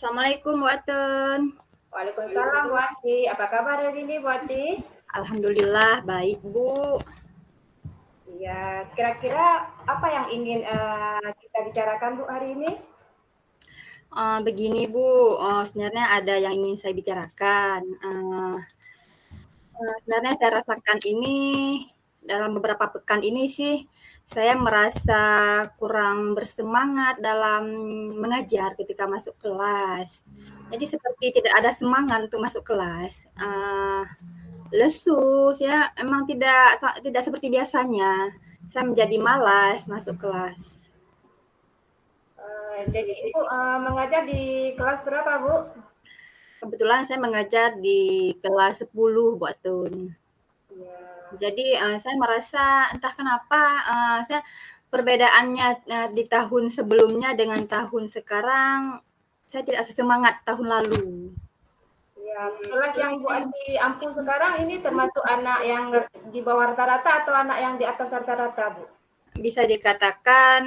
Assalamualaikum Bu Atun. Waalaikumsalam Bu Ati. Apa kabar hari ini Bu Ati? Alhamdulillah baik Bu. Iya, kira-kira apa yang ingin kita bicarakan Bu hari ini? Begini Bu, sebenarnya ada yang ingin saya bicarakan. Sebenarnya saya rasakan ini dalam beberapa pekan ini sih, saya merasa kurang bersemangat dalam mengajar ketika masuk kelas. Jadi seperti tidak ada semangat untuk masuk kelas. Lesu, ya emang tidak seperti biasanya. Saya menjadi malas masuk kelas. Jadi Ibu mengajar di kelas berapa Bu? Kebetulan saya mengajar di kelas 10 Bu Atun. Iya. Jadi saya merasa entah kenapa perbedaannya di tahun sebelumnya dengan tahun sekarang saya tidak sesemangat tahun lalu. Ya, kelas yang Ibu Ati ampuh sekarang ini termasuk anak yang di bawah rata-rata atau anak yang di atas rata-rata Bu? Bisa dikatakan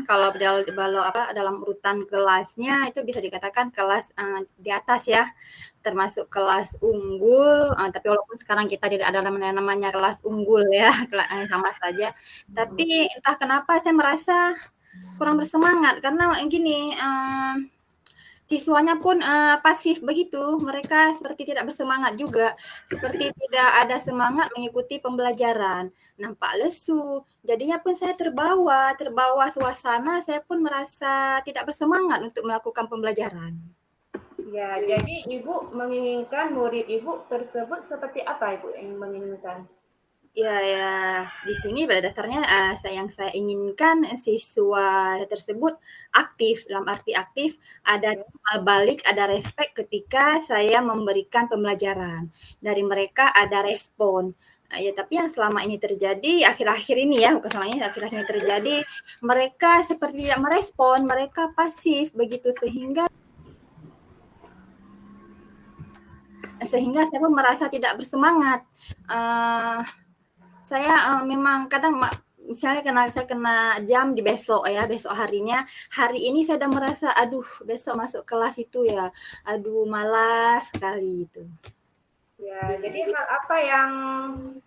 kalau dalam urutan kelasnya itu bisa dikatakan kelas di atas ya, termasuk kelas unggul. Tapi walaupun sekarang kita tidak ada namanya kelas unggul ya, sama saja. Tapi entah kenapa saya merasa kurang bersemangat karena gini. Siswanya pun pasif begitu, mereka seperti tidak bersemangat juga, seperti tidak ada semangat mengikuti pembelajaran, nampak lesu. Jadinya pun saya terbawa suasana, saya pun merasa tidak bersemangat untuk melakukan pembelajaran. Ya, jadi Ibu menginginkan murid Ibu tersebut seperti apa Ibu yang menginginkan? Ya, di sini pada dasarnya yang saya inginkan siswa tersebut aktif, dalam arti aktif, ada timbal balik, ada respek ketika saya memberikan pembelajaran. Dari mereka ada respon. Ya, tapi yang selama ini terjadi, akhir-akhir ini ya, bukan selama ini, akhir-akhir ini terjadi, mereka seperti tidak merespon, mereka pasif begitu sehingga saya pun merasa tidak bersemangat. Saya memang kadang misalnya saya kena jam di besok harinya, hari ini saya udah merasa aduh besok masuk kelas itu ya, aduh malas sekali itu. Ya, jadi hal apa yang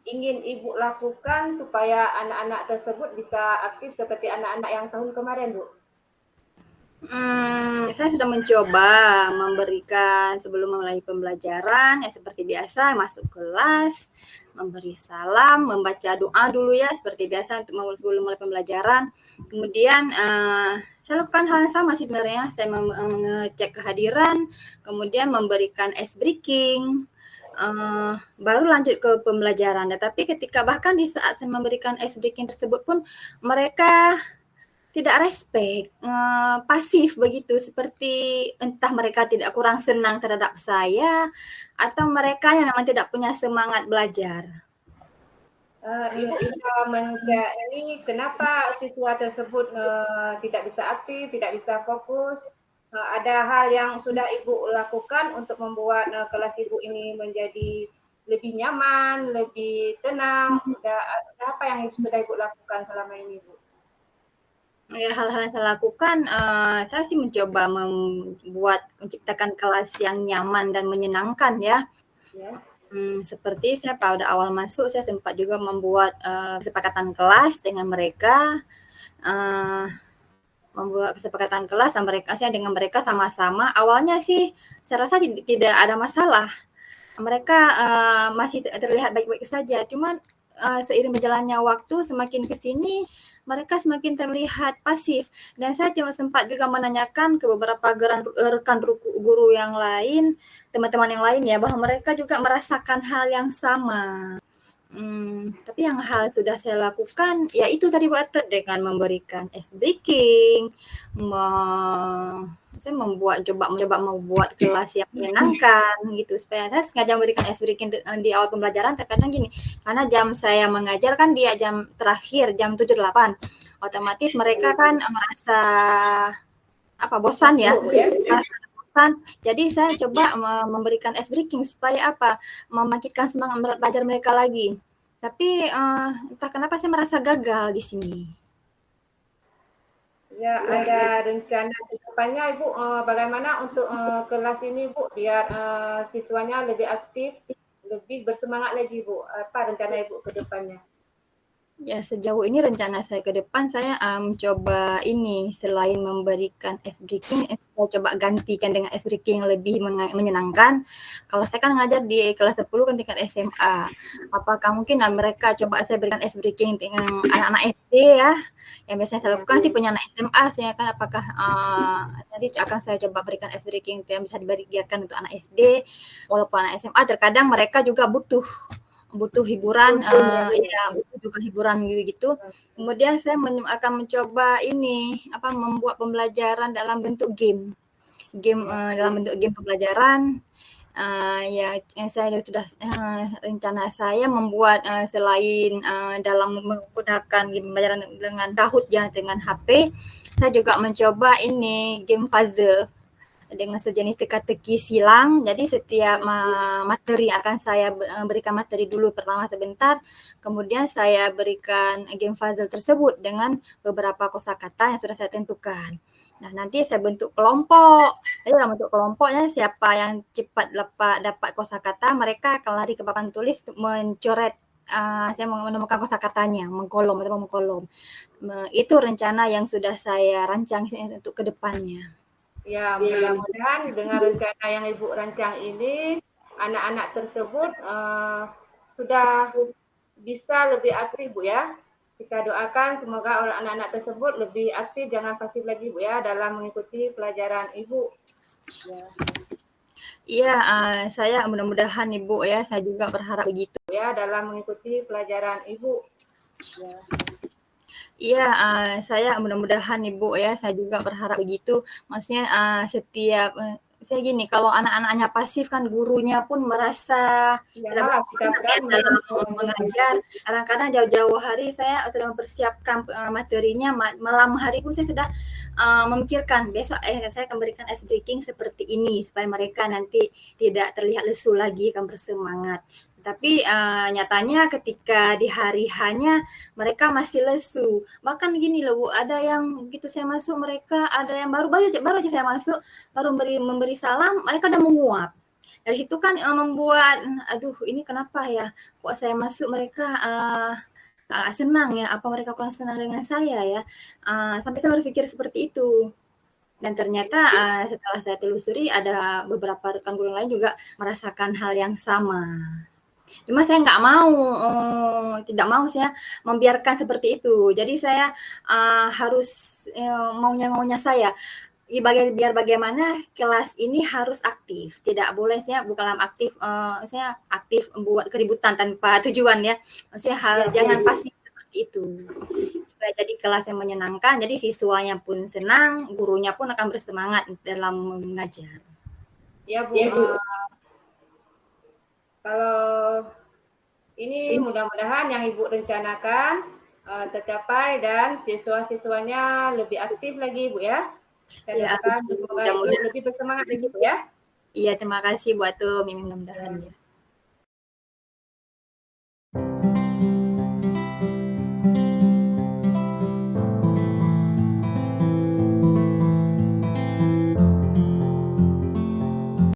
ingin Ibu lakukan supaya anak-anak tersebut bisa aktif seperti anak-anak yang tahun kemarin, Bu? Saya sudah mencoba memberikan sebelum memulai pembelajaran ya seperti biasa masuk kelas, memberi salam, membaca doa dulu ya seperti biasa untuk sebelum mulai pembelajaran. Kemudian saya lakukan hal yang sama sih sebenarnya. Saya mengecek kehadiran, kemudian memberikan ice breaking, baru lanjut ke pembelajaran. Tetapi ketika bahkan di saat saya memberikan ice breaking tersebut pun mereka tidak respect, pasif begitu, seperti entah mereka tidak kurang senang terhadap saya, atau mereka yang memang tidak punya semangat belajar. Ibu bisa mencek ini kenapa siswa tersebut tidak bisa aktif, tidak bisa fokus. Ada hal yang sudah Ibu lakukan untuk membuat kelas Ibu ini menjadi lebih nyaman, lebih tenang. Ada apa yang sudah Ibu lakukan selama ini, Bu? Ya, hal-hal yang saya lakukan, saya sih mencoba menciptakan kelas yang nyaman dan menyenangkan ya. Ya. Seperti saya pada awal masuk, saya sempat juga membuat kesepakatan kelas dengan mereka, saya dengan mereka sama-sama. Awalnya sih saya rasa tidak ada masalah. Mereka masih terlihat baik-baik saja. Cuman seiring berjalannya waktu semakin ke sini mereka semakin terlihat pasif, dan saya sempat juga menanyakan ke beberapa rekan guru yang lain, teman-teman yang lain ya, bahwa mereka juga merasakan hal yang sama. Tapi yang hal sudah saya lakukan ya itu tadi Pak, dengan memberikan ice breaking, saya mencoba membuat kelas yang menyenangkan gitu, supaya saya sengaja memberikan ice breaking di awal pembelajaran. Terkadang gini, karena jam saya mengajar kan dia jam terakhir jam 7.08, otomatis mereka kan merasa bosan ya, bosan. Jadi saya coba memberikan ice breaking supaya membangkitkan semangat belajar mereka lagi. Tapi entah kenapa saya merasa gagal di sini. Ya, ada rencana ke depannya Ibu, bagaimana untuk kelas ini Bu, biar siswanya lebih aktif, lebih bersemangat lagi Bu. Apa rencana Ibu ke depannya? Ya, sejauh ini rencana saya ke depan, saya coba ini, selain memberikan ice breaking, saya coba gantikan dengan ice breaking yang lebih menyenangkan. Kalau saya kan ngajar di kelas 10 kan tingkat SMA. Apakah mungkin mereka coba saya berikan ice breaking dengan anak-anak SD ya? Yang biasanya saya lakukan sih punya anak SMA, saya kan apakah nanti akan saya coba berikan ice breaking yang bisa diberikan untuk anak SD. Walaupun anak SMA terkadang mereka juga butuh hiburan, butuh juga hiburan gitu. Kemudian saya akan mencoba ini, membuat pembelajaran dalam bentuk game. Dalam bentuk game pembelajaran. Saya sudah rencana saya membuat selain dalam menggunakan game pembelajaran dengan Kahoot ya, dengan HP, saya juga mencoba ini game puzzle dengan sejenis teka-teki silang. Jadi setiap materi akan saya berikan materi dulu pertama sebentar, kemudian saya berikan game puzzle tersebut dengan beberapa kosakata yang sudah saya tentukan. Nah, nanti saya bentuk kelompok. Jadi dalam bentuk kelompoknya, siapa yang cepat dapat kosakata, mereka akan lari ke papan tulis untuk mencoret. Saya menemukan kosakatanya, mengkolom. Itu rencana yang sudah saya rancang untuk kedepannya. Ya, mudah-mudahan dengan rencana yang Ibu rancang ini, anak-anak tersebut sudah bisa lebih aktif Bu ya. Kita doakan semoga anak-anak tersebut lebih aktif, jangan pasif lagi Bu ya dalam mengikuti pelajaran Ibu. Iya, saya mudah-mudahan Ibu ya, saya juga berharap begitu ya dalam mengikuti pelajaran Ibu. Ya. Iya, saya mudah-mudahan Ibu ya, saya juga berharap begitu. Maksudnya setiap saya gini, kalau anak-anaknya pasif kan gurunya pun merasa dalam mengajar. Kadang-kadang jauh-jauh hari saya sudah mempersiapkan materinya, malam hari pun saya sudah memikirkan besok saya akan berikan ice breaking seperti ini supaya mereka nanti tidak terlihat lesu lagi, akan bersemangat. Tapi nyatanya ketika di hari hanya mereka masih lesu. Bahkan gini loh Bu, ada yang begitu saya masuk mereka, ada yang baru aja saya masuk, baru memberi salam, mereka udah menguap. Dari situ kan membuat, aduh ini kenapa ya, kok saya masuk mereka agak senang ya, apa mereka kurang senang dengan saya ya. Sampai saya berpikir seperti itu. Dan ternyata setelah saya telusuri ada beberapa rekan guru lain juga merasakan hal yang sama. Cuma saya tidak mau saya membiarkan seperti itu. Jadi saya harus maunya saya. Biar bagaimana kelas ini harus aktif. Tidak boleh saya bukan aktif, saya aktif membuat keributan tanpa tujuan ya. Maksudnya jangan pasif seperti itu. Supaya jadi kelas yang menyenangkan, jadi siswanya pun senang, gurunya pun akan bersemangat dalam mengajar. Ya Bu. Kalau ini mudah-mudahan yang Ibu rencanakan tercapai dan siswa-siswanya lebih aktif lagi Bu ya. Saya doakan semoga Ibu lebih bersemangat lagi Bu ya. Iya, terima kasih Bu Atum, mudah-mudahan ya.